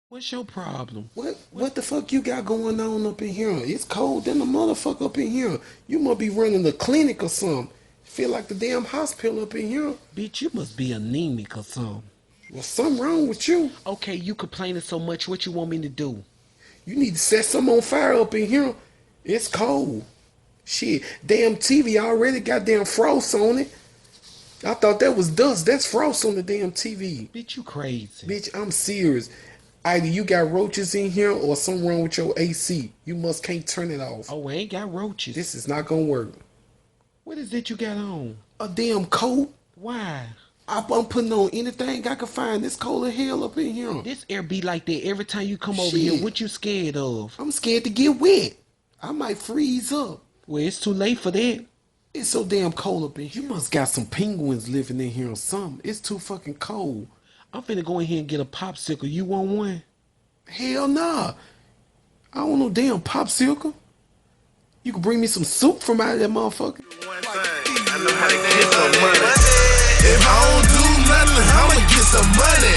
What's your problem? What the fuck you got going on up in here? It's cold than the motherfucker up in here. You must be running a clinic or something. Feel like the damn hospital up in here. Bitch, you must be anemic or something. Well, something wrong with you. Okay, you complaining so much. What you want me to do? You need to set something on fire up in here. It's cold. Shit, damn TV already got damn frost on it. I thought that was dust. That's frost on the damn TV. Bitch, you crazy. Bitch, I'm serious. Either you got roaches in here or something wrong with your AC. You must can't turn it off. Oh, I ain't got roaches. This is not gonna work. What is it you got on? A damn coat. Why? I'm putting on anything I can find. It's cold as hell up in here. This air be like that every time you come over here. Shit. What you scared of? I'm scared to get wet. I might freeze up. Well, it's too late for that. It's so damn cold up in here. You must got some penguins living in here or something. It's too fucking cold. I'm finna go in here and get a popsicle. You want one? Hell nah. I don't know damn popsicle. You can bring me some soup from out of that motherfucker. One thing, I know how to get some money. If I don't do nothing, I'ma get some money.